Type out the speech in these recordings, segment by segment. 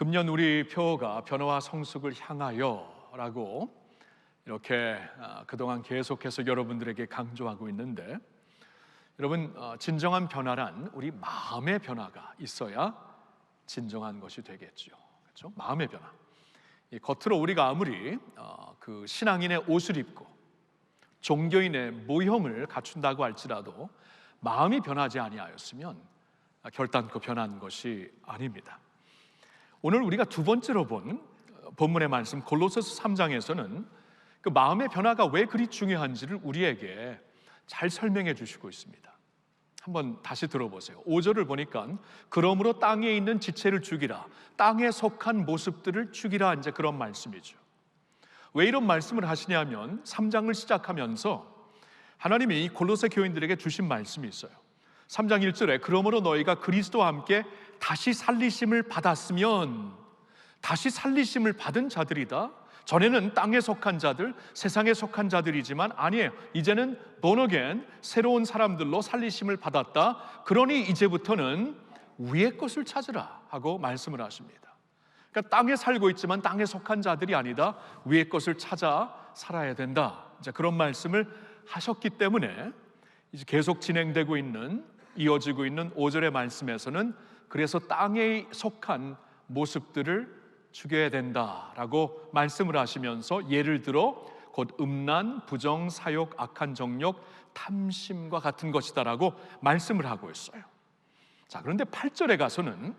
금년 우리 표어가 변화와 성숙을 향하여라고 이렇게 그동안 계속해서 여러분들에게 강조하고 있는데, 여러분, 진정한 변화란 우리 마음의 변화가 있어야 진정한 것이 되겠죠. 그렇죠? 마음의 변화. 이 겉으로 우리가 아무리 그 신앙인의 옷을 입고 종교인의 모형을 갖춘다고 할지라도 마음이 변하지 아니하였으면 결단코 변한 것이 아닙니다. 오늘 우리가 두 번째로 본 본문의 말씀 골로새서 3장에서는 그 마음의 변화가 왜 그리 중요한지를 우리에게 잘 설명해 주시고 있습니다. 한번 다시 들어보세요. 5절을 보니까 그러므로 땅에 있는 지체를 죽이라, 땅에 속한 모습들을 죽이라, 이제 그런 말씀이죠. 왜 이런 말씀을 하시냐면 3장을 시작하면서 하나님이 골로새 교인들에게 주신 말씀이 있어요. 3장 1절에 그러므로 너희가 그리스도와 함께 다시 살리심을 받았으면, 다시 살리심을 받은 자들이다. 전에는 땅에 속한 자들, 세상에 속한 자들이지만 아니에요. 이제는 born again, 새로운 사람들로 살리심을 받았다. 그러니 이제부터는 위의 것을 찾으라 하고 말씀을 하십니다. 그러니까 땅에 살고 있지만 땅에 속한 자들이 아니다. 위의 것을 찾아 살아야 된다. 이제 그런 말씀을 하셨기 때문에 이제 계속 진행되고 있는, 이어지고 있는 5절의 말씀에서는 그래서 땅에 속한 모습들을 죽여야 된다라고 말씀을 하시면서 예를 들어 곧 음란, 부정, 사욕, 악한 정욕, 탐심과 같은 것이다라고 말씀을 하고 있어요. 자, 그런데 8절에 가서는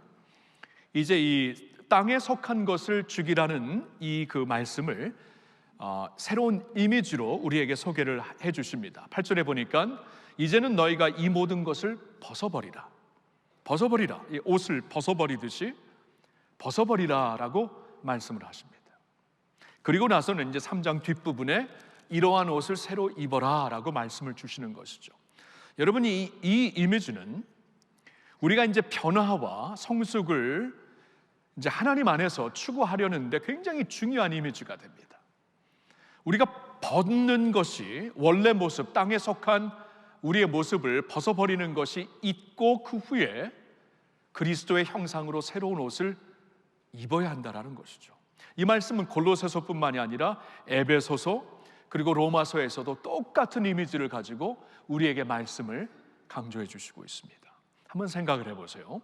이제 이 땅에 속한 것을 죽이라는 이 그 말씀을 새로운 이미지로 우리에게 소개를 해 주십니다. 8절에 보니까 이제는 너희가 이 모든 것을 벗어버리라. 벗어버리라. 이 옷을 벗어버리듯이 벗어버리라라고 말씀을 하십니다. 그리고 나서는 이제 3장 뒷부분에 이러한 옷을 새로 입어라라고 말씀을 주시는 것이죠. 여러분, 이 이미지는 우리가 이제 변화와 성숙을 이제 하나님 안에서 추구하려는데 굉장히 중요한 이미지가 됩니다. 우리가 벗는 것이 원래 모습, 땅에 속한 우리의 모습을 벗어버리는 것이 있고 그 후에 그리스도의 형상으로 새로운 옷을 입어야 한다라는 것이죠. 이 말씀은 골로새서뿐만이 아니라 에베소서 그리고 로마서에서도 똑같은 이미지를 가지고 우리에게 말씀을 강조해 주시고 있습니다. 한번 생각을 해보세요.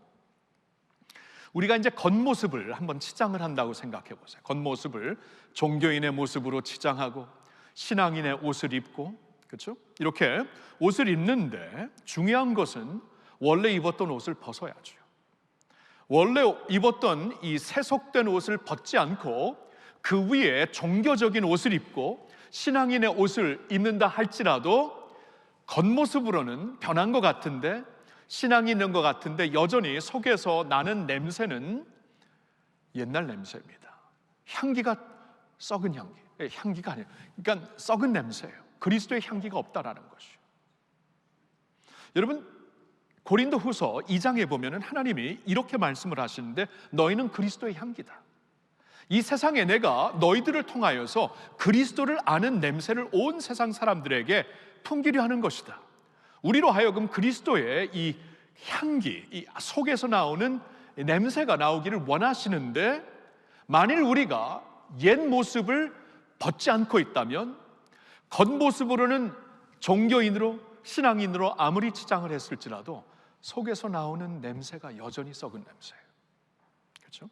우리가 이제 겉모습을 한번 치장을 한다고 생각해 보세요. 겉모습을 종교인의 모습으로 치장하고 신앙인의 옷을 입고, 그렇죠? 이렇게 옷을 입는데 중요한 것은 원래 입었던 옷을 벗어야죠. 원래 입었던 이 세속된 옷을 벗지 않고 그 위에 종교적인 옷을 입고 신앙인의 옷을 입는다 할지라도 겉모습으로는 변한 것 같은데, 신앙이 있는 것 같은데 여전히 속에서 나는 냄새는 옛날 냄새입니다. 향기가 썩은 향기, 향기가 아니에요. 그러니까 썩은 냄새예요. 그리스도의 향기가 없다라는 것이에요. 여러분, 고린도후서 2장에 보면은 하나님이 이렇게 말씀을 하시는데 너희는 그리스도의 향기다. 이 세상에 내가 너희들을 통하여서 그리스도를 아는 냄새를 온 세상 사람들에게 풍기려 하는 것이다. 우리로 하여금 그리스도의 이 향기, 이 속에서 나오는 냄새가 나오기를 원하시는데, 만일 우리가 옛 모습을 벗지 않고 있다면 겉모습으로는 종교인으로 신앙인으로 아무리 치장을 했을지라도 속에서 나오는 냄새가 여전히 썩은 냄새예요. 그렇죠?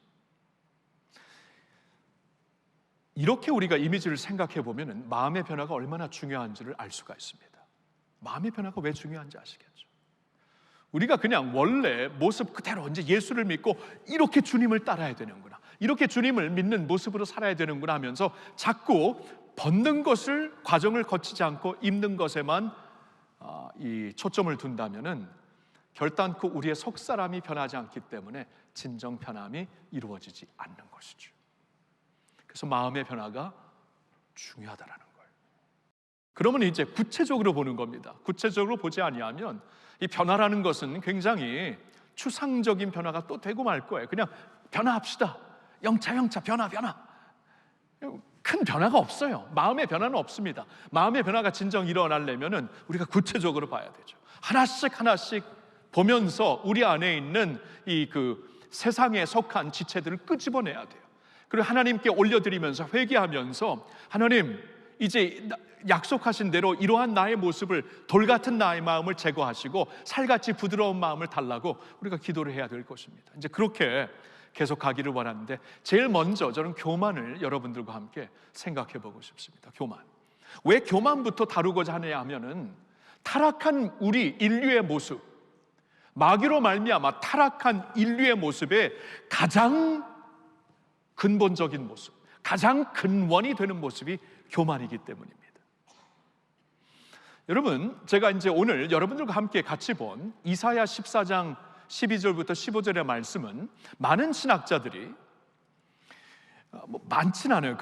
이렇게 우리가 이미지를 생각해 보면 마음의 변화가 얼마나 중요한지를 알 수가 있습니다. 마음의 변화가 왜 중요한지 아시겠죠? 우리가 그냥 원래 모습 그대로 이제 예수를 믿고 이렇게 주님을 따라야 되는구나, 이렇게 주님을 믿는 모습으로 살아야 되는구나 하면서 자꾸 벗는 것을, 과정을 거치지 않고 입는 것에만 이 초점을 둔다면은 결단코 우리의 속사람이 변하지 않기 때문에 진정 변함이 이루어지지 않는 것이죠. 그래서 마음의 변화가 중요하다라는 거예요. 그러면 이제 구체적으로 보는 겁니다. 구체적으로 보지 아니하면 이 변화라는 것은 굉장히 추상적인 변화가 또 되고 말 거예요. 그냥 변화합시다. 영차 변화. 큰 변화가 없어요. 마음의 변화는 없습니다. 마음의 변화가 진정 일어나려면은 우리가 구체적으로 봐야 되죠. 하나씩 보면서 우리 안에 있는 이 그 세상에 속한 지체들을 끄집어내야 돼요. 그리고 하나님께 올려드리면서 회개하면서 하나님, 이제 약속하신 대로 이러한 나의 모습을, 돌같은 나의 마음을 제거하시고 살같이 부드러운 마음을 달라고 우리가 기도를 해야 될 것입니다. 이제 그렇게 계속 가기를 원하는데, 제일 먼저 저는 교만을 여러분들과 함께 생각해 보고 싶습니다. 교만. 왜 교만부터 다루고자 하느냐 하면은, 타락한 우리 인류의 모습, 마귀로 말미암아 타락한 인류의 모습의 가장 근본적인 모습, 가장 근원이 되는 모습이 교만이기 때문입니다. 여러분, 제가 이제 오늘 여러분들과 함께 같이 본 이사야 14장 12절부터 15절의 말씀은 많은 신학자들이, 많진 않아요.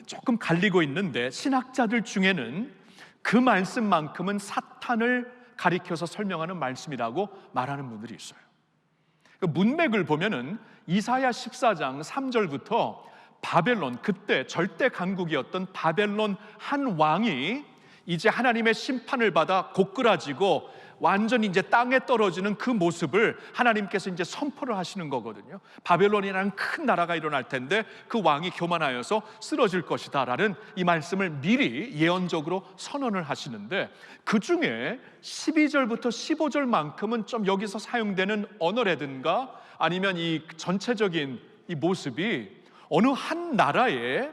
조금 갈리고 있는데, 신학자들 중에는 그 말씀만큼은 사탄을 가리켜서 설명하는 말씀이라고 말하는 분들이 있어요. 문맥을 보면은 이사야 14장 3절부터 바벨론, 그때 절대 강국이었던 바벨론 한 왕이 이제 하나님의 심판을 받아 고꾸라지고 완전히 이제 땅에 떨어지는 그 모습을 하나님께서 이제 선포를 하시는 거거든요. 바벨론이라는 큰 나라가 일어날 텐데 그 왕이 교만하여서 쓰러질 것이다 라는 이 말씀을 미리 예언적으로 선언을 하시는데, 그 중에 12절부터 15절만큼은 좀 여기서 사용되는 언어라든가 아니면 이 전체적인 이 모습이 어느 한 나라의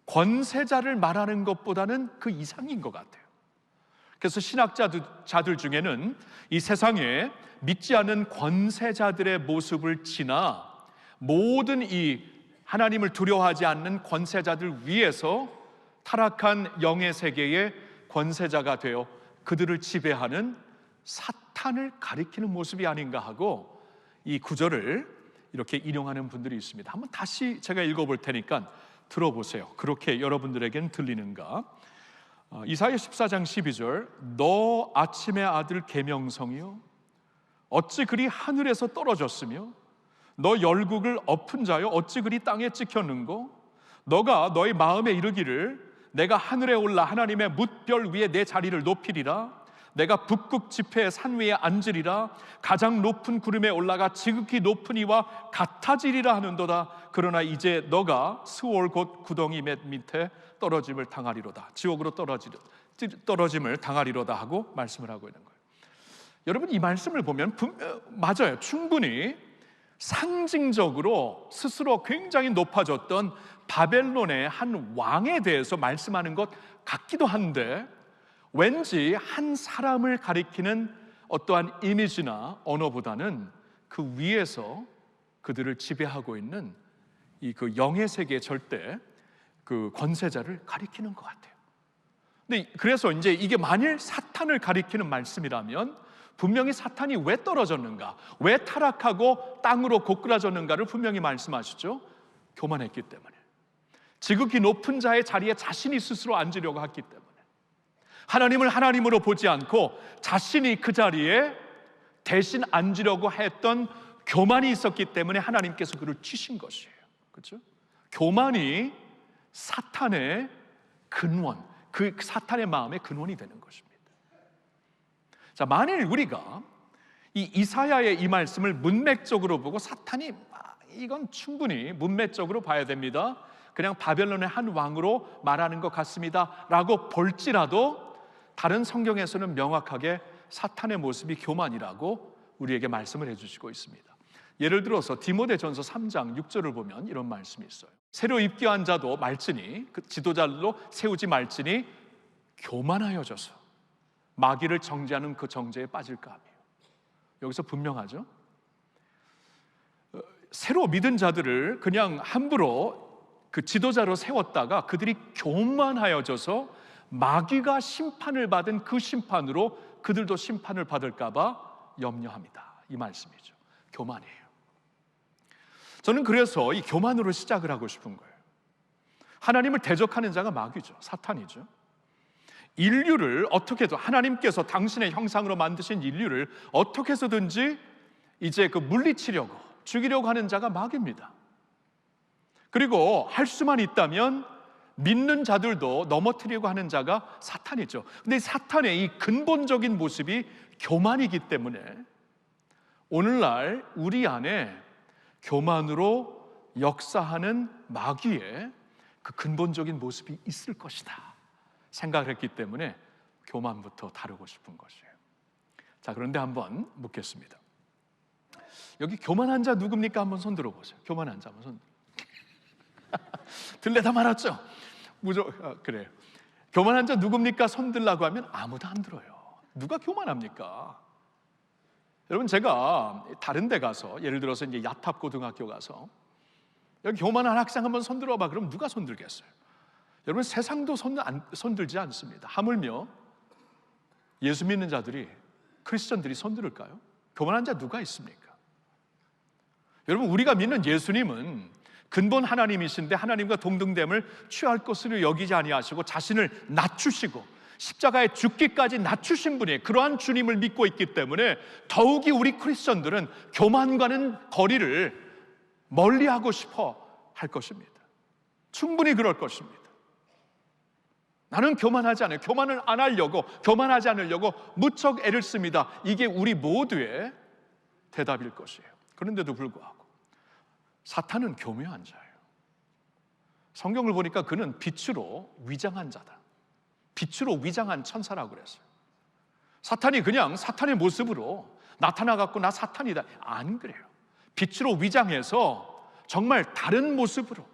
권세자를 말하는 것보다는 그 이상인 것 같아요. 그래서 신학자들 중에는 이 세상에 믿지 않는 권세자들의 모습을 지나 모든 이 하나님을 두려워하지 않는 권세자들 위에서 타락한 영의 세계의 권세자가 되어 그들을 지배하는 사탄을 가리키는 모습이 아닌가 하고 이 구절을 이렇게 인용하는 분들이 있습니다. 한번 다시 제가 읽어볼 테니까 들어보세요. 그렇게 여러분들에게는 들리는가? 이사야 14장 12절, 너 아침의 아들 계명성이요, 어찌 그리 하늘에서 떨어졌으며 너 열국을 엎은 자요, 어찌 그리 땅에 찍혔는고? 너가 너의 마음에 이르기를 내가 하늘에 올라 하나님의 뭇별 위에 내 자리를 높이리라, 내가 북극 지폐의 산 위에 앉으리라, 가장 높은 구름에 올라가 지극히 높은 이와 같아지리라 하는도다. 그러나 이제 너가 스올 곧 구덩이 밑에 떨어짐을 당하리로다, 지옥으로 떨어짐을 당하리로다 하고 말씀을 하고 있는 거예요. 여러분, 이 말씀을 보면 맞아요. 충분히 상징적으로 스스로 굉장히 높아졌던 바벨론의 한 왕에 대해서 말씀하는 것 같기도 한데, 왠지 한 사람을 가리키는 어떠한 이미지나 언어보다는 그 위에서 그들을 지배하고 있는 이 그 영의 세계 절대 그 권세자를 가리키는 것 같아요. 근데 그래서 이제 이게 만일 사탄을 가리키는 말씀이라면 분명히 사탄이 왜 떨어졌는가, 왜 타락하고 땅으로 고꾸라졌는가를 분명히 말씀하시죠. 교만했기 때문에, 지극히 높은 자의 자리에 자신이 스스로 앉으려고 했기 때문에, 하나님을 하나님으로 보지 않고 자신이 그 자리에 대신 앉으려고 했던 교만이 있었기 때문에 하나님께서 그를 치신 것이에요. 그렇죠? 교만이 사탄의 근원, 그 사탄의 마음의 근원이 되는 것입니다. 자, 만일 우리가 이 이사야의 이 말씀을 문맥적으로 보고 사탄이 이건 충분히 문맥적으로 봐야 됩니다, 그냥 바벨론의 한 왕으로 말하는 것 같습니다 라고 볼지라도, 다른 성경에서는 명확하게 사탄의 모습이 교만이라고 우리에게 말씀을 해주시고 있습니다. 예를 들어서 디모데전서 3장 6절을 보면 이런 말씀이 있어요. 새로 입교한 자도 말지니, 그 지도자로 세우지 말지니 교만하여져서 마귀를 정죄하는 그 정죄에 빠질까 하며. 여기서 분명하죠. 새로 믿은 자들을 그냥 함부로 그 지도자로 세웠다가 그들이 교만하여져서 마귀가 심판을 받은 그 심판으로 그들도 심판을 받을까 봐 염려합니다, 이 말씀이죠. 교만이에요. 저는 그래서 이 교만으로 시작을 하고 싶은 거예요. 하나님을 대적하는 자가 마귀죠, 사탄이죠. 인류를 어떻게든, 하나님께서 당신의 형상으로 만드신 인류를 어떻게 해서든지 이제 그 물리치려고, 죽이려고 하는 자가 마귀입니다. 그리고 할 수만 있다면 믿는 자들도 넘어뜨리려고 하는 자가 사탄이죠. 근데 사탄의 이 근본적인 모습이 교만이기 때문에 오늘날 우리 안에 교만으로 역사하는 마귀의 그 근본적인 모습이 있을 것이다 생각을 했기 때문에 교만부터 다루고 싶은 것이에요. 자, 그런데 한번 묻겠습니다. 여기 교만한 자 누굽니까? 한번 손 들어보세요. 교만한 자 한번 손 들레다 말았죠? 그래요. 교만한 자 누굽니까? 손 들라고 하면 아무도 안 들어요. 누가 교만합니까? 여러분, 제가 다른 데 가서, 예를 들어서 이제 야탑고등학교 가서 여기 교만한 학생 한번 손 들어봐. 그럼 누가 손 들겠어요? 여러분, 세상도 손 들지 않습니다. 하물며 예수 믿는 자들이, 크리스천들이 손 들을까요? 교만한 자 누가 있습니까? 여러분, 우리가 믿는 예수님은 근본 하나님이신데 하나님과 동등됨을 취할 것으로 여기지 아니하시고 자신을 낮추시고 십자가에 죽기까지 낮추신 분이, 그러한 주님을 믿고 있기 때문에 더욱이 우리 크리스천들은 교만과는 거리를 멀리하고 싶어 할 것입니다. 충분히 그럴 것입니다. 나는 교만하지 않아요. 교만을 안 하려고, 교만하지 않으려고 무척 애를 씁니다. 이게 우리 모두의 대답일 것이에요. 그런데도 불구하고 사탄은 교묘한 자예요. 성경을 보니까 그는 빛으로 위장한 자다. 빛으로 위장한 천사라고 그랬어요. 사탄이 그냥 사탄의 모습으로 나타나갖고 나 사탄이다, 안 그래요. 빛으로 위장해서 정말 다른 모습으로,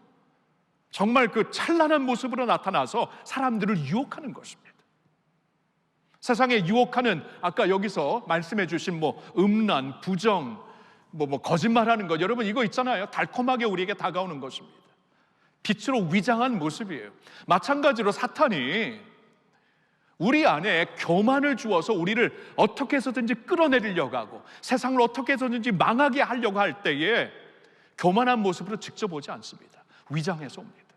정말 그 찬란한 모습으로 나타나서 사람들을 유혹하는 것입니다. 세상에 유혹하는, 아까 여기서 말씀해 주신 음란, 부정, 거짓말하는 것, 여러분 이거 있잖아요. 달콤하게 우리에게 다가오는 것입니다. 빛으로 위장한 모습이에요. 마찬가지로 사탄이 우리 안에 교만을 주어서 우리를 어떻게 해서든지 끌어내리려고 하고 세상을 어떻게 해서든지 망하게 하려고 할 때에 교만한 모습으로 직접 오지 않습니다. 위장해서 옵니다.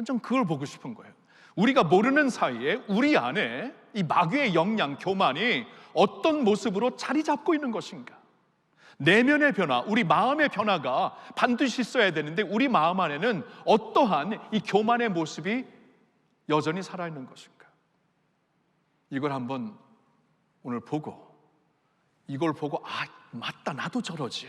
전 그걸 보고 싶은 거예요. 우리가 모르는 사이에 우리 안에 이 마귀의 역량, 교만이 어떤 모습으로 자리 잡고 있는 것인가. 내면의 변화, 우리 마음의 변화가 반드시 있어야 되는데 우리 마음 안에는 어떠한 이 교만의 모습이 여전히 살아있는 것인가. 이걸 한번 오늘 보고, 이걸 보고 맞다, 나도 저러지.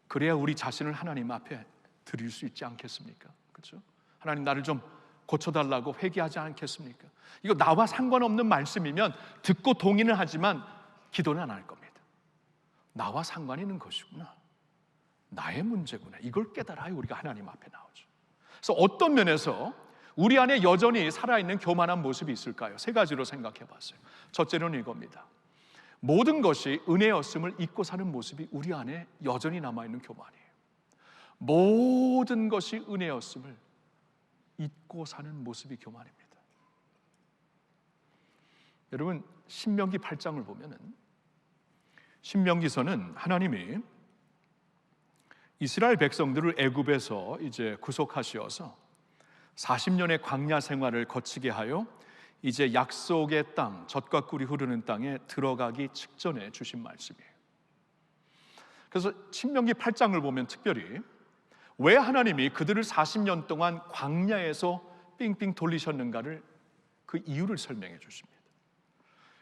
그래야 우리 자신을 하나님 앞에 드릴 수 있지 않겠습니까? 그렇죠? 하나님, 나를 좀 고쳐달라고 회개하지 않겠습니까? 이거 나와 상관없는 말씀이면 듣고 동의는 하지만 기도는 안 할 겁니다. 나와 상관 있는 것이구나, 나의 문제구나, 이걸 깨달아야 우리가 하나님 앞에 나오죠. 그래서 어떤 면에서 우리 안에 여전히 살아있는 교만한 모습이 있을까요? 세 가지로 생각해 봤어요. 첫째로는 이겁니다. 모든 것이 은혜였음을 잊고 사는 모습이 우리 안에 여전히 남아있는 교만이에요. 모든 것이 은혜였음을 잊고 사는 모습이 교만입니다. 여러분, 신명기 8장을 보면은, 신명기서는 하나님이 이스라엘 백성들을 애굽에서 이제 구속하시어서 40년의 광야 생활을 거치게 하여 이제 약속의 땅, 젖과 꿀이 흐르는 땅에 들어가기 직전에 주신 말씀이에요. 그래서 신명기 8장을 보면 특별히 왜 하나님이 그들을 40년 동안 광야에서 삥삥 돌리셨는가를, 그 이유를 설명해 주십니다.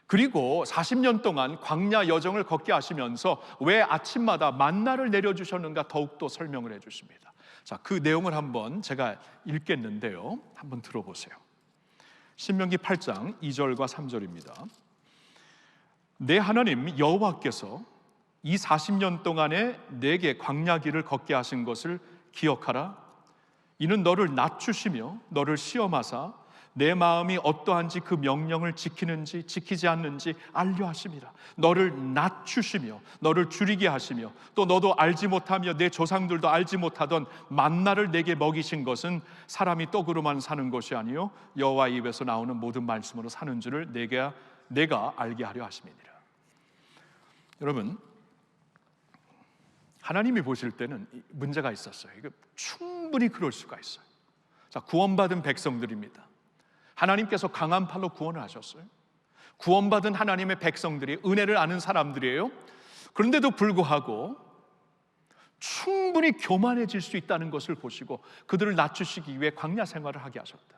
그리고 40년 동안 광야 여정을 걷게 하시면서 왜 아침마다 만나를 내려주셨는가 더욱더 설명을 해 주십니다. 자, 그 내용을 한번 제가 읽겠는데요, 한번 들어보세요. 신명기 8장 2절과 3절입니다. 내 하나님 여호와께서 이 40년 동안에 내게 광야길을 걷게 하신 것을 기억하라. 이는 너를 낮추시며 너를 시험하사 내 마음이 어떠한지 그 명령을 지키는지 지키지 않는지 알려 하심이라. 너를 낮추시며 너를 줄이게 하시며 또 너도 알지 못하며 내 조상들도 알지 못하던 만나를 내게 먹이신 것은 사람이 떡으로만 사는 것이 아니요 여호와 입에서 나오는 모든 말씀으로 사는 줄을 내가 알게 하려 하심이니라. 여러분, 하나님이 보실 때는 문제가 있었어요. 이거 충분히 그럴 수가 있어요. 자, 구원받은 백성들입니다. 하나님께서 강한 팔로 구원을 하셨어요. 구원받은 하나님의 백성들이, 은혜를 아는 사람들이에요. 그런데도 불구하고 충분히 교만해질 수 있다는 것을 보시고 그들을 낮추시기 위해 광야 생활을 하게 하셨다.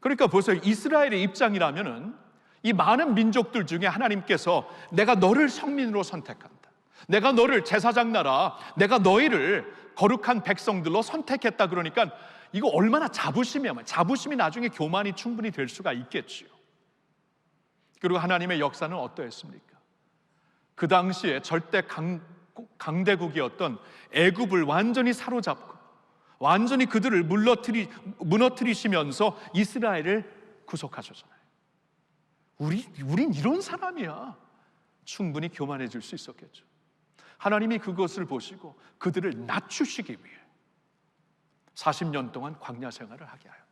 그러니까 보세요. 이스라엘의 입장이라면은 이 많은 민족들 중에 하나님께서 내가 너를 성민으로 선택한다, 내가 너를 제사장 나라, 내가 너희를 거룩한 백성들로 선택했다. 그러니까 이거 얼마나 자부심이 나중에 교만이 충분히 될 수가 있겠지요. 그리고 하나님의 역사는 어떠했습니까? 그 당시에 절대 강대국이었던 애굽을 완전히 사로잡고 완전히 그들을 무너뜨리시면서 이스라엘을 구속하셨잖아요. 우린 이런 사람이야. 충분히 교만해질 수 있었겠죠. 하나님이 그것을 보시고 그들을 낮추시기 위해 40년 동안 광야 생활을 하게 하였다.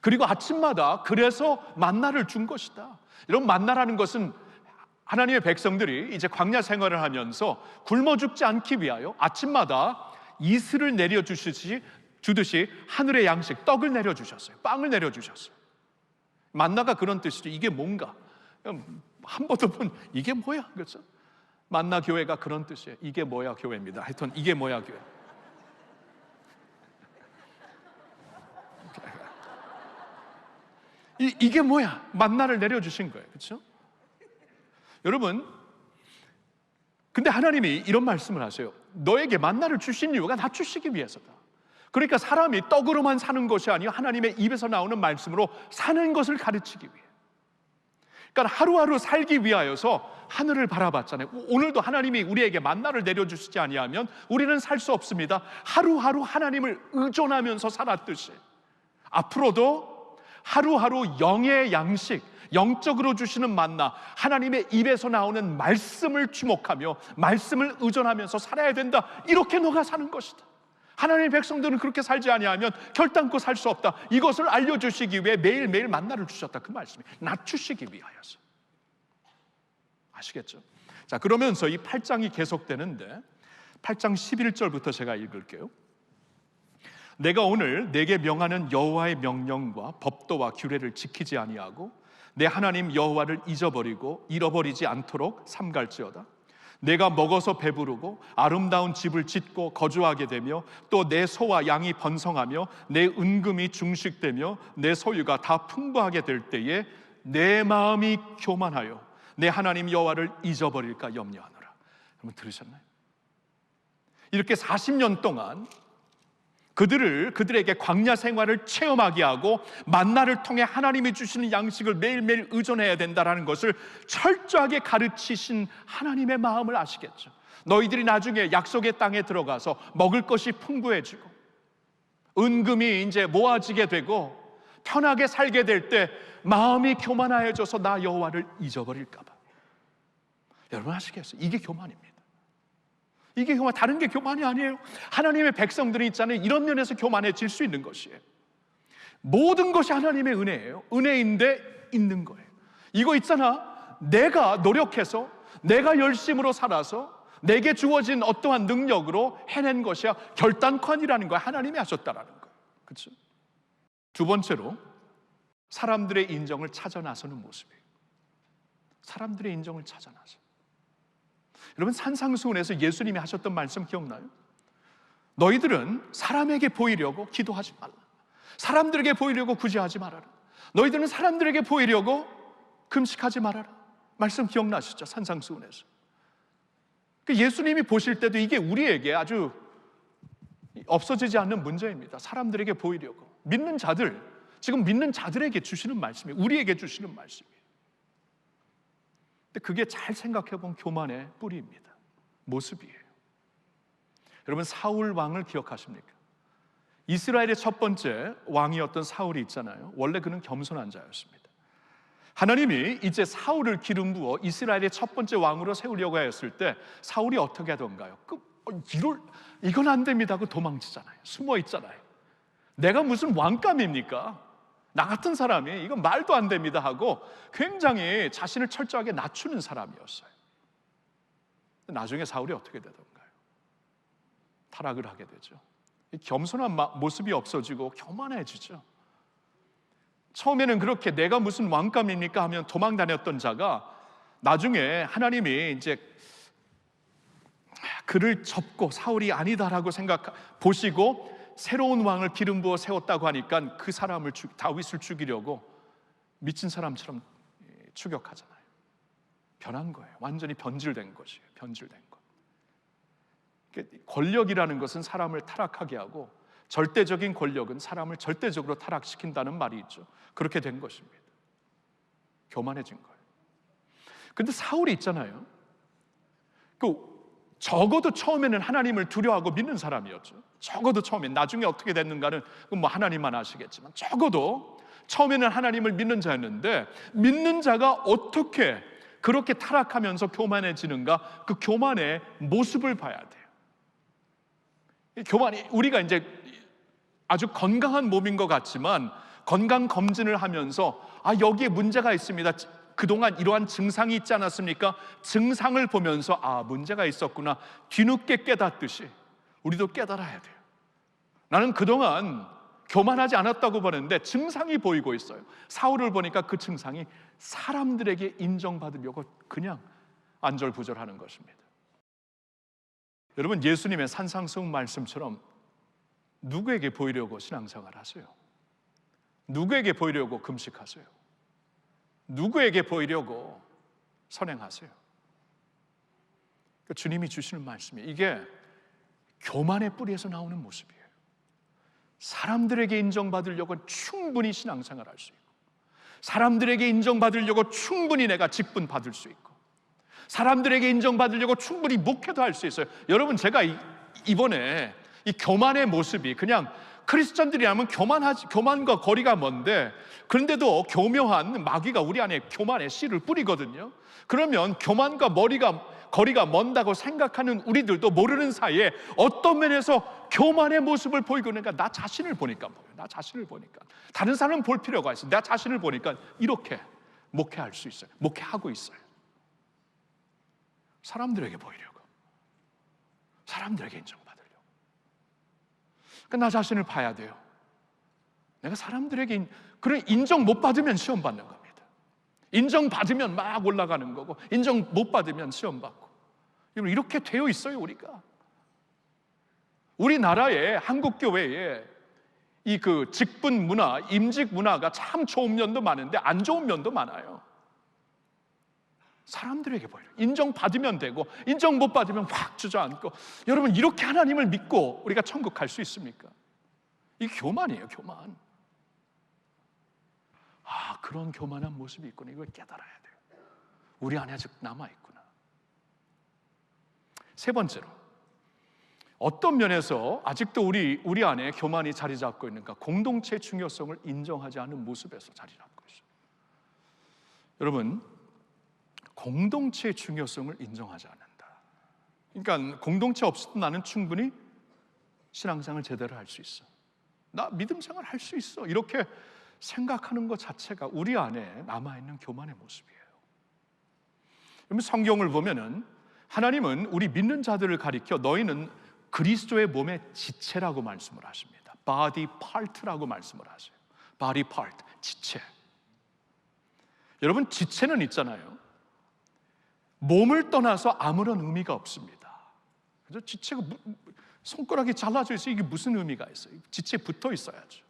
그리고 아침마다 그래서 만나를 준 것이다. 이런 만나라는 것은 하나님의 백성들이 이제 광야 생활을 하면서 굶어 죽지 않기 위하여 아침마다 이슬을 내려주듯이 하늘의 양식, 떡을 내려주셨어요. 빵을 내려주셨어요. 만나가 그런 뜻이죠. 이게 뭔가 한 번 더 본 이게 뭐야? 그렇죠? 만나 교회가 그런 뜻이에요. 이게 뭐야 교회입니다. 하여튼 이게 뭐야 교회. 이게 뭐야? 만나를 내려주신 거예요. 그렇죠? 여러분, 근데 하나님이 이런 말씀을 하세요. 너에게 만나를 주신 이유가 낮추시기 위해서다. 그러니까 사람이 떡으로만 사는 것이 아니라 하나님의 입에서 나오는 말씀으로 사는 것을 가르치기 위해. 그러니까 하루하루 살기 위하여서 하늘을 바라봤잖아요. 오늘도 하나님이 우리에게 만나를 내려주시지 아니하면 우리는 살 수 없습니다. 하루하루 하나님을 의존하면서 살았듯이 앞으로도 하루하루 영의 양식, 영적으로 주시는 만나, 하나님의 입에서 나오는 말씀을 주목하며 말씀을 의존하면서 살아야 된다. 이렇게 너가 사는 것이다. 하나님의 백성들은 그렇게 살지 아니하면 결단코 살 수 없다. 이것을 알려주시기 위해 매일매일 만나를 주셨다. 그 말씀이 낮추시기 위하여서. 아시겠죠? 자, 그러면서 이 8장이 계속되는데 8장 11절부터 제가 읽을게요. 내가 오늘 내게 명하는 여호와의 명령과 법도와 규례를 지키지 아니하고 내 하나님 여호와를 잃어버리지 않도록 삼갈지어다. 내가 먹어서 배부르고 아름다운 집을 짓고 거주하게 되며 또 내 소와 양이 번성하며 내 은금이 중식되며 내 소유가 다 풍부하게 될 때에 내 마음이 교만하여 내 하나님 여호와를 잊어버릴까 염려하노라. 여러분 들으셨나요? 이렇게 40년 동안 그들에게 광야 생활을 체험하게 하고 만나를 통해 하나님이 주시는 양식을 매일매일 의존해야 된다는 것을 철저하게 가르치신 하나님의 마음을 아시겠죠? 너희들이 나중에 약속의 땅에 들어가서 먹을 것이 풍부해지고 은금이 이제 모아지게 되고 편하게 살게 될 때 마음이 교만하여져서 나 여호와를 잊어버릴까 봐. 여러분 아시겠어요? 이게 교만입니다. 이게 교만, 다른 게 교만이 아니에요. 하나님의 백성들이 있잖아요. 이런 면에서 교만해질 수 있는 것이에요. 모든 것이 하나님의 은혜예요. 은혜인데 있는 거예요. 이거 있잖아. 내가 노력해서 내가 열심으로 살아서 내게 주어진 어떠한 능력으로 해낸 것이야 결단코 아니라는 거야. 하나님이 하셨다라는 거예요. 그렇죠? 두 번째로 사람들의 인정을 찾아 나서는 모습이에요. 사람들의 인정을 찾아 나서. 여러분 산상수훈에서 예수님이 하셨던 말씀 기억나요? 너희들은 사람에게 보이려고 기도하지 말라. 사람들에게 보이려고 구제하지 말아라. 너희들은 사람들에게 보이려고 금식하지 말아라. 말씀 기억나시죠? 산상수훈에서. 예수님이 보실 때도 이게 우리에게 아주 없어지지 않는 문제입니다. 사람들에게 보이려고. 믿는 자들, 지금 믿는 자들에게 주시는 말씀이에요. 우리에게 주시는 말씀이에요. 근데 그게 잘 생각해보면 교만의 뿌리입니다. 모습이에요. 여러분 사울 왕을 기억하십니까? 이스라엘의 첫 번째 왕이었던 사울이 있잖아요. 원래 그는 겸손한 자였습니다. 하나님이 이제 사울을 기름 부어 이스라엘의 첫 번째 왕으로 세우려고 했을 때 사울이 어떻게 하던가요? 이건 안 됩니다 하고 도망치잖아요. 숨어 있잖아요. 내가 무슨 왕감입니까? 나 같은 사람이 이건 말도 안 됩니다 하고 굉장히 자신을 철저하게 낮추는 사람이었어요. 나중에 사울이 어떻게 되던가요? 타락을 하게 되죠. 겸손한 모습이 없어지고 교만해지죠. 처음에는 그렇게 내가 무슨 왕감입니까 하면 도망 다녔던 자가 나중에 하나님이 이제 그를 접고 사울이 아니다라고 보시고 새로운 왕을 기름 부어 세웠다고 하니까 그 사람을 다윗을 죽이려고 미친 사람처럼 추격하잖아요. 변한 거예요. 완전히 변질된 것이에요. 변질된 것. 권력이라는 것은 사람을 타락하게 하고 절대적인 권력은 사람을 절대적으로 타락시킨다는 말이 있죠. 그렇게 된 것입니다. 교만해진 거예요. 근데 사울이 있잖아요. 적어도 처음에는 하나님을 두려워하고 믿는 사람이었죠. 적어도 처음에, 나중에 어떻게 됐는가는 뭐 하나님만 아시겠지만 적어도 처음에는 하나님을 믿는 자였는데, 믿는 자가 어떻게 그렇게 타락하면서 교만해지는가, 그 교만의 모습을 봐야 돼요. 교만이, 우리가 이제 아주 건강한 몸인 것 같지만 건강 검진을 하면서 여기에 문제가 있습니다, 그동안 이러한 증상이 있지 않았습니까? 증상을 보면서 문제가 있었구나 뒤늦게 깨닫듯이 우리도 깨달아야 돼요. 나는 그동안 교만하지 않았다고 보는데 증상이 보이고 있어요. 사울을 보니까 그 증상이 사람들에게 인정받으려고 그냥 안절부절하는 것입니다. 여러분, 예수님의 산상수훈 말씀처럼 누구에게 보이려고 신앙생활 하세요? 누구에게 보이려고 금식하세요? 누구에게 보이려고 선행하세요? 주님이 주시는 말씀이, 이게 교만의 뿌리에서 나오는 모습이에요. 사람들에게 인정받으려고 충분히 신앙생활 할 수 있고, 사람들에게 인정받으려고 충분히 내가 직분 받을 수 있고, 사람들에게 인정받으려고 충분히 목회도 할 수 있어요. 여러분, 제가 이번에 이 교만의 모습이, 그냥 크리스천들이라면 교만과 거리가 먼데, 그런데도 교묘한 마귀가 우리 안에 교만의 씨를 뿌리거든요. 그러면 교만과 거리가 먼다고 생각하는 우리들도 모르는 사이에 어떤 면에서 교만의 모습을 보이고 있는가, 나 자신을 보니까 보여요. 나 자신을 보니까. 다른 사람은 볼 필요가 있어요. 나 자신을 보니까 이렇게 목회할 수 있어요. 목회하고 있어요. 사람들에게 보이려고, 사람들에게 인정받으려고. 그러니까 나 자신을 봐야 돼요. 내가 사람들에게 그런 인정 못 받으면 시험 받는 겁니다. 인정 받으면 막 올라가는 거고, 인정 못 받으면 시험 받고. 이렇게 되어 있어요. 우리가, 우리나라의 한국 교회에 이 직분 문화, 임직 문화가 참 좋은 면도 많은데 안 좋은 면도 많아요. 사람들에게 보여요. 인정 받으면 되고, 인정 못 받으면 확 주저앉고. 여러분, 이렇게 하나님을 믿고 우리가 천국 갈 수 있습니까? 이게 교만이에요, 교만. 그런 교만한 모습이 있구나. 이걸 깨달아야 돼요. 우리 안에 아직 남아있구나. 세 번째로, 어떤 면에서 아직도 우리 안에 교만이 자리 잡고 있는가? 공동체의 중요성을 인정하지 않은 모습에서 자리 잡고 있어요. 여러분, 공동체의 중요성을 인정하지 않는다. 그러니까 공동체 없어도 나는 충분히 신앙생활을 제대로 할 수 있어, 나 믿음생활 할 수 있어, 이렇게 생각하는 것 자체가 우리 안에 남아있는 교만의 모습이에요. 그러면 성경을 보면은 하나님은 우리 믿는 자들을 가리켜 너희는 그리스도의 몸의 지체라고 말씀을 하십니다. body part라고 말씀을 하세요. body part, 지체. 여러분, 지체는 있잖아요, 몸을 떠나서 아무런 의미가 없습니다. 그죠? 지체가 손가락이 잘라져 있어요. 이게 무슨 의미가 있어요? 지체에 붙어 있어야죠.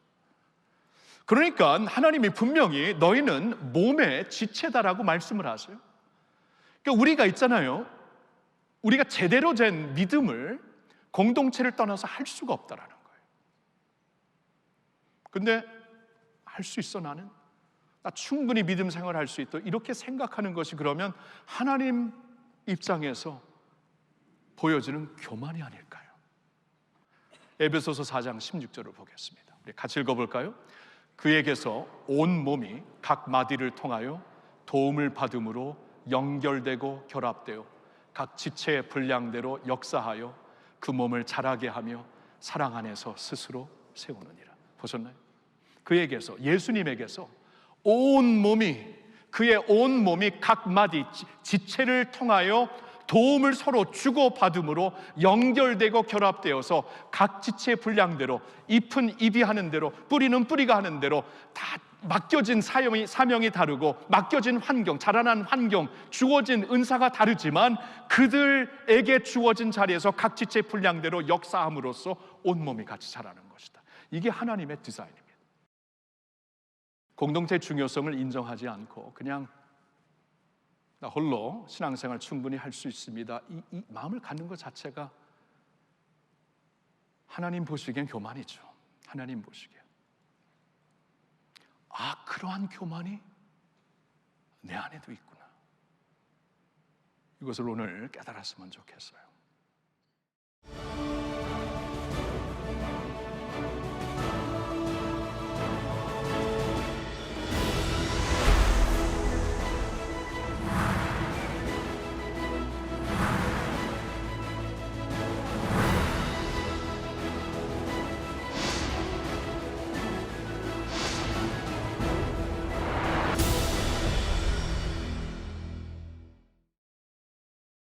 그러니까 하나님이 분명히 너희는 몸의 지체다라고 말씀을 하세요. 그러니까 우리가 있잖아요, 우리가 제대로 된 믿음을 공동체를 떠나서 할 수가 없다라는 거예요. 근데 할 수 있어, 나는 나 충분히 믿음 생활할 수 있다, 이렇게 생각하는 것이 그러면 하나님 입장에서 보여지는 교만이 아닐까요? 에베소서 4장 16절을 보겠습니다. 우리 같이 읽어볼까요? 그에게서 온 몸이 각 마디를 통하여 도움을 받음으로 연결되고 결합되어 각 지체의 분량대로 역사하여 그 몸을 자라게 하며 사랑 안에서 스스로 세우느니라. 보셨나요? 그에게서, 예수님에게서 그의 온 몸이 각 마디 지체를 통하여 도움을 서로 주고받음으로 연결되고 결합되어서 각 지체의 분량대로, 잎은 잎이 하는 대로, 뿌리는 뿌리가 하는 대로, 다 맡겨진 사명이 다르고, 맡겨진 환경, 자라난 환경, 주어진 은사가 다르지만 그들에게 주어진 자리에서 각 지체의 분량대로 역사함으로써 온 몸이 같이 자라는 것이다. 이게 하나님의 디자인입니다. 공동체의 중요성을 인정하지 않고 그냥 나 홀로 신앙생활 충분히 할 수 있습니다, 이 마음을 갖는 것 자체가 하나님 보시기엔 교만이죠. 하나님 보시기엔. 아, 그러한 교만이 내 안에도 있구나. 이것을 오늘 깨달았으면 좋겠어요.